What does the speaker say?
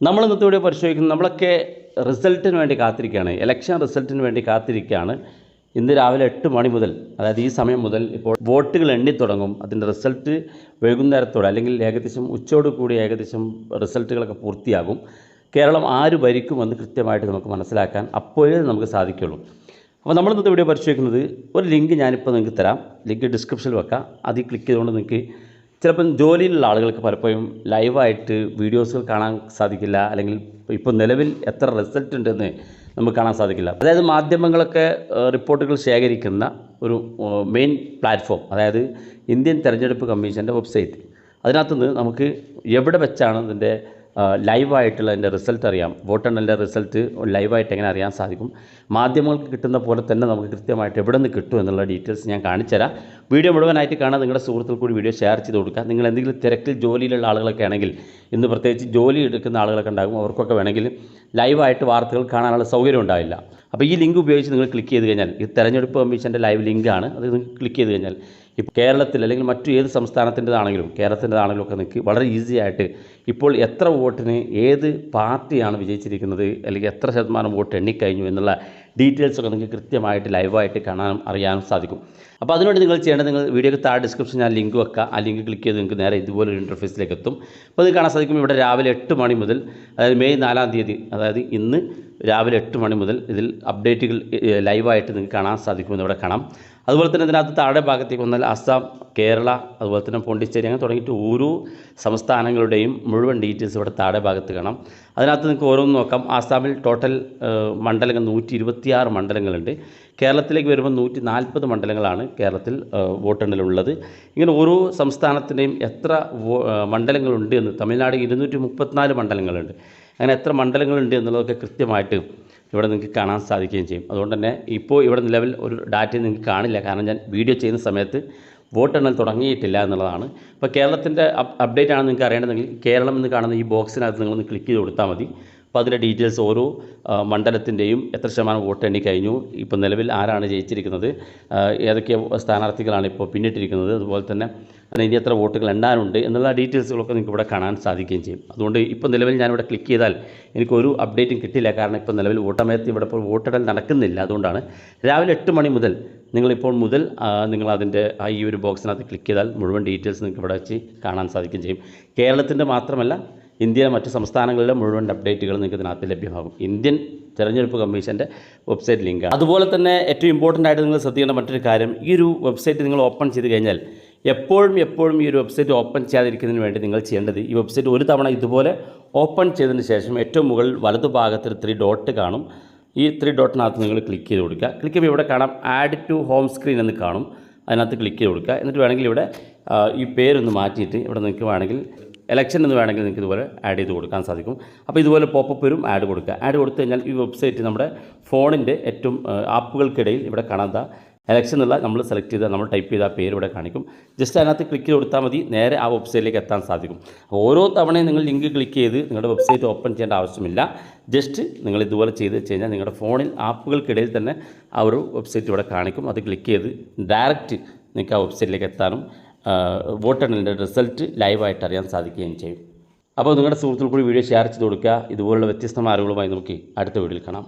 നമ്മൾ ഇന്നത്തെ വീഡിയോ പരിശോധിക്കുന്നത് നമ്മളൊക്കെ റിസൾട്ടിന് വേണ്ടി കാത്തിരിക്കുകയാണ്, ഇലക്ഷൻ റിസൾട്ടിന് വേണ്ടി കാത്തിരിക്കുകയാണ്. ഇന്ന് രാവിലെ 8 മണി മുതൽ, അതായത് ഈ സമയം മുതൽ ഇപ്പോൾ വോട്ടുകൾ എണ്ണിത്തുടങ്ങും. അതിൻ്റെ റിസൾട്ട് വൈകുന്നേരത്തോടെ അല്ലെങ്കിൽ ഏകദേശം ഉച്ചയോടുകൂടി ഏകദേശം റിസൾട്ടുകളൊക്കെ പൂർത്തിയാകും. കേരളം ആര് ഭരിക്കുമെന്ന് കൃത്യമായിട്ട് നമുക്ക് മനസ്സിലാക്കാൻ അപ്പോഴേ നമുക്ക് സാധിക്കുള്ളൂ. അപ്പോൾ നമ്മൾ ഇന്നത്തെ വീഡിയോ പരിശോധിക്കുന്നത് ഒരു ലിങ്ക് ഞാനിപ്പോൾ നിങ്ങൾക്ക് തരാം. ലിങ്ക് ഡിസ്ക്രിപ്ഷനിൽ വെക്കാം. അതിൽ ക്ലിക്ക് ചെയ്തുകൊണ്ട് നിങ്ങൾക്ക് ചിലപ്പം ജോലിയിലുള്ള ആളുകൾക്ക് പലപ്പോഴും ലൈവായിട്ട് വീഡിയോസുകൾ കാണാൻ സാധിക്കില്ല, അല്ലെങ്കിൽ ഇപ്പോൾ നിലവിൽ എത്ര റിസൾട്ട് ഉണ്ടെന്ന് നമുക്ക് കാണാൻ സാധിക്കില്ല. അതായത് മാധ്യമങ്ങളൊക്കെ റിപ്പോർട്ടുകൾ ശേഖരിക്കുന്ന ഒരു മെയിൻ പ്ലാറ്റ്ഫോം, അതായത് ഇന്ത്യൻ തെരഞ്ഞെടുപ്പ് കമ്മീഷൻ്റെ വെബ്സൈറ്റ്. അതിനകത്തുനിന്ന് നമുക്ക് എവിടെ വെച്ചാണ് ഇതിൻ്റെ ലൈവായിട്ടുള്ള എൻ്റെ റിസൾട്ട് അറിയാം. വോട്ടെണ്ണലിൻ്റെ റിസൾട്ട് ലൈവായിട്ട് എങ്ങനെ അറിയാൻ സാധിക്കും. മാധ്യമങ്ങൾക്ക് കിട്ടുന്ന പോലെ തന്നെ നമുക്ക് കൃത്യമായിട്ട് എവിടെ നിന്ന് കിട്ടും എന്നുള്ള ഡീറ്റെയിൽസ് ഞാൻ കാണിച്ചുതരാം. വീഡിയോ മുഴുവനായിട്ട് കാണാൻ നിങ്ങളുടെ സുഹൃത്തുക്കൾ കൂടി വീഡിയോ ഷെയർ ചെയ്ത് കൊടുക്കുക. നിങ്ങൾ എന്തെങ്കിലും തിരക്കിൽ ജോലിയിലുള്ള ആളുകളൊക്കെ ആണെങ്കിൽ, ഇന്ന് പ്രത്യേകിച്ച് ജോലി എടുക്കുന്ന ആളുകളൊക്കെ ഉണ്ടാകും, അവർക്കൊക്കെ വേണമെങ്കിൽ ലൈവായിട്ട് വാർത്തകൾ കാണാനുള്ള സൗകര്യം ഉണ്ടാവില്ല. അപ്പോൾ ഈ ലിങ്ക് ഉപയോഗിച്ച് നിങ്ങൾ ക്ലിക്ക് ചെയ്ത് കഴിഞ്ഞാൽ, ഇത് തെരഞ്ഞെടുപ്പ് കമ്മീഷൻ്റെ ലൈവ് ലിങ്കാണ്, അത് നിങ്ങൾ ക്ലിക്ക് ചെയ്ത് കഴിഞ്ഞാൽ ഇപ്പോൾ കേരളത്തിൽ അല്ലെങ്കിൽ മറ്റു ഏത് സംസ്ഥാനത്തിൻ്റെതാണെങ്കിലും കേരളത്തിൻ്റെതാണെങ്കിലും ഒക്കെ നിങ്ങൾക്ക് വളരെ ഈസി ആയിട്ട് ഇപ്പോൾ എത്ര വോട്ടിന് ഏത് പാർട്ടിയാണ് വിജയിച്ചിരിക്കുന്നത്, അല്ലെങ്കിൽ എത്ര ശതമാനം വോട്ട് എണ്ണിക്കഴിഞ്ഞു എന്നുള്ള ഡീറ്റെയിൽസൊക്കെ നിങ്ങൾക്ക് കൃത്യമായിട്ട് ലൈവായിട്ട് കാണാനും അറിയാനും സാധിക്കും. അപ്പോൾ അതിനുവേണ്ടി നിങ്ങൾ ചെയ്യേണ്ടത്, നിങ്ങൾ വീഡിയോക്ക് താഴെ ഡിസ്ക്രിപ്ഷൻ ഞാൻ ലിങ്ക് വെക്കുക. ആ ലിങ്ക് ക്ലിക്ക് ചെയ്ത് നിങ്ങൾക്ക് നേരെ ഇതുപോലൊരു ഇൻ്റർഫേസിലേക്ക് എത്തും. അപ്പോൾ ഇത് കാണാൻ സാധിക്കും. ഇവിടെ രാവിലെ 8 മണി മുതൽ, അതായത് മെയ് 4-ാം തീയതി, അതായത് ഇന്ന് രാവിലെ 8 മണി മുതൽ ഇതിൽ അപ്ഡേറ്റുകൾ ലൈവായിട്ട് നിങ്ങൾക്ക് കാണാൻ സാധിക്കുമെന്ന് ഇവിടെ കാണാം. അതുപോലെ തന്നെ ഇതിനകത്ത് താഴെ ഭാഗത്തേക്ക് വന്നാൽ അസം, കേരള, അതുപോലെ തന്നെ പോണ്ടിച്ചേരി, അങ്ങനെ തുടങ്ങിയിട്ട് ഓരോ സംസ്ഥാനങ്ങളുടെയും മുഴുവൻ ഡീറ്റെയിൽസ് ഇവിടെ താഴെ ഭാഗത്ത് കാണാം. അതിനകത്ത് നിങ്ങൾക്ക് ഓരോന്ന് നോക്കാം. ആസാമിൽ ടോട്ടൽ മണ്ഡലങ്ങൾ 126 മണ്ഡലങ്ങളുണ്ട്. കേരളത്തിലേക്ക് വരുമ്പോൾ 140 മണ്ഡലങ്ങളാണ് കേരളത്തിൽ വോട്ടെണ്ണലുള്ളത്. ഇങ്ങനെ ഓരോ സംസ്ഥാനത്തിൻ്റെയും എത്ര മണ്ഡലങ്ങളുണ്ട് എന്ന്, തമിഴ്നാട് 234 മണ്ഡലങ്ങളുണ്ട്. അങ്ങനെ എത്ര മണ്ഡലങ്ങളുണ്ട് എന്നുള്ളതൊക്കെ കൃത്യമായിട്ട് ഇവിടെ നിങ്ങൾക്ക് കാണാൻ സാധിക്കുകയും ചെയ്യും. അതുകൊണ്ട് തന്നെ ഇപ്പോൾ ഇവിടെ നിലവിൽ ഒരു ഡാറ്റ നിങ്ങൾക്ക് കാണില്ല, കാരണം ഞാൻ വീഡിയോ ചെയ്യുന്ന സമയത്ത് വോട്ടെണ്ണൽ തുടങ്ങിയിട്ടില്ല എന്നുള്ളതാണ്. ഇപ്പോൾ കേരളത്തിൻ്റെ അപ്ഡേറ്റ് ആണ് നിങ്ങൾക്ക് അറിയേണ്ടതെങ്കിൽ കേരളം എന്ന് കാണുന്ന ഈ ബോക്സിനകത്ത് നിങ്ങളൊന്ന് ക്ലിക്ക് ചെയ്ത് കൊടുത്താൽ മതി. അപ്പോൾ അതിൻ്റെ ഡീറ്റെയിൽസ് ഓരോ മണ്ഡലത്തിൻ്റെയും എത്ര ശതമാനം വോട്ട് എണ്ണി കഴിഞ്ഞു, ഇപ്പോൾ നിലവിൽ ആരാണ് ജയിച്ചിരിക്കുന്നത്, ഏതൊക്കെ സ്ഥാനാർത്ഥികളാണ് ഇപ്പോൾ പിന്നിട്ടിരിക്കുന്നത്, അതുപോലെ തന്നെ ഇനി എത്ര വോട്ടുകൾ എണ്ണാനുണ്ട് എന്നുള്ള ഡീറ്റെയിൽസുകളൊക്കെ നിങ്ങൾക്ക് ഇവിടെ കാണാൻ സാധിക്കുകയും ചെയ്യും. അതുകൊണ്ട് ഇപ്പോൾ നിലവിൽ ഞാനിവിടെ ക്ലിക്ക് ചെയ്താൽ എനിക്കൊരു അപ്ഡേറ്റും കിട്ടില്ല, കാരണം ഇപ്പോൾ നിലവിൽ വോട്ടമയത്ത് ഇവിടെ ഇപ്പോൾ വോട്ടെണ്ണൽ നടക്കുന്നില്ല. അതുകൊണ്ടാണ് രാവിലെ 8 മണി മുതൽ നിങ്ങളിപ്പോൾ മുതൽ നിങ്ങളതിൻ്റെ ഈ ഒരു ബോക്സിനകത്ത് ക്ലിക്ക് ചെയ്താൽ മുഴുവൻ ഡീറ്റെയിൽസ് നിങ്ങൾക്ക് ഇവിടെ വെച്ച് കാണാൻ സാധിക്കുകയും ചെയ്യും. കേരളത്തിൻ്റെ മാത്രമല്ല, ഇന്ത്യയിലെ മറ്റ് സംസ്ഥാനങ്ങളിലെ മുഴുവൻ അപ്ഡേറ്റുകൾ നിങ്ങൾക്ക് ഇതിനകത്ത് ലഭ്യമാകും. ഇന്ത്യൻ തെരഞ്ഞെടുപ്പ് കമ്മീഷൻ്റെ വെബ്സൈറ്റ് ലിങ്കാണ്. അതുപോലെ തന്നെ ഏറ്റവും ഇമ്പോർട്ടൻ്റ് ആയിട്ട് നിങ്ങൾ ശ്രദ്ധിക്കേണ്ട മറ്റൊരു കാര്യം, ഈ ഒരു വെബ്സൈറ്റ് നിങ്ങൾ ഓപ്പൺ ചെയ്ത് കഴിഞ്ഞാൽ എപ്പോഴും ഈ ഒരു വെബ്സൈറ്റ് ഓപ്പൺ ചെയ്യാതിരിക്കുന്നതിന് വേണ്ടി നിങ്ങൾ ചെയ്യേണ്ടത്, ഈ വെബ്സൈറ്റ് ഒരു തവണ ഇതുപോലെ ഓപ്പൺ ചെയ്തതിന് ശേഷം ഏറ്റവും മുകളിൽ വലതുഭാഗത്ത് 3 ഡോട്ട് കാണും. ഈ 3 ഡോട്ടിനകത്ത് നിങ്ങൾ ക്ലിക്ക് ചെയ്ത് കൊടുക്കുക. ക്ലിക്ക് ചെയ്യുമ്പോൾ ഇവിടെ കാണാം ആഡ് ടു ഹോം സ്ക്രീൻ എന്ന് കാണും. അതിനകത്ത് ക്ലിക്ക് ചെയ്ത് കൊടുക്കുക. എന്നിട്ട് വേണമെങ്കിൽ ഇവിടെ ഈ പേരൊന്ന് മാറ്റിയിട്ട് ഇവിടെ നിങ്ങൾക്ക് വേണമെങ്കിൽ ഇലക്ഷൻ എന്ന് വേണമെങ്കിൽ നിങ്ങൾക്ക് ഇതുപോലെ ആഡ് ചെയ്ത് കൊടുക്കാൻ സാധിക്കും. അപ്പോൾ ഇതുപോലെ പോപ്പപ്പ് വരും, ആഡ് കൊടുക്കുക. ആഡ് കൊടുത്തു കഴിഞ്ഞാൽ ഈ വെബ്സൈറ്റ് നമ്മുടെ ഫോണിൻ്റെ ഏറ്റവും ആപ്പുകൾക്കിടയിൽ ഇവിടെ കാണാത്ത ഇലക്ഷൻ എന്നുള്ള നമ്മൾ സെലക്ട് ചെയ്താൽ നമ്മൾ ടൈപ്പ് ചെയ്ത പേര് ഇവിടെ കാണിക്കും. ജസ്റ്റ് അതിനകത്ത് ക്ലിക്ക് ചെയ്ത് കൊടുത്താൽ മതി, നേരെ ആ വെബ്സൈറ്റിലേക്ക് എത്താൻ സാധിക്കും. ഓരോ തവണയും നിങ്ങൾ ലിങ്ക് ക്ലിക്ക് ചെയ്ത് നിങ്ങളുടെ വെബ്സൈറ്റ് ഓപ്പൺ ചെയ്യേണ്ട ആവശ്യമില്ല. ജസ്റ്റ് നിങ്ങൾ ഇതുപോലെ ചെയ്ത് കഴിഞ്ഞാൽ നിങ്ങളുടെ ഫോണിൽ ആപ്പുകൾക്കിടയിൽ തന്നെ ആ ഒരു വെബ്സൈറ്റ് ഇവിടെ കാണിക്കും. അത് ക്ലിക്ക് ചെയ്ത് ഡയറക്റ്റ് നിങ്ങൾക്ക് ആ വെബ്സൈറ്റിലേക്ക് എത്താനും വോട്ടെണ്ണലിൻ്റെ റിസൾട്ട് ലൈവായിട്ട് അറിയാൻ സാധിക്കുകയും ചെയ്യും. അപ്പോൾ നിങ്ങളുടെ സുഹൃത്തുക്കൾ കൂടി വീഡിയോ ഷെയർ ചെയ്ത് കൊടുക്കുക. ഇതുപോലുള്ള വ്യത്യസ്തമായ അറിവുകളുമായി നമുക്ക് അടുത്ത വീഡിയോയിൽ കാണാം.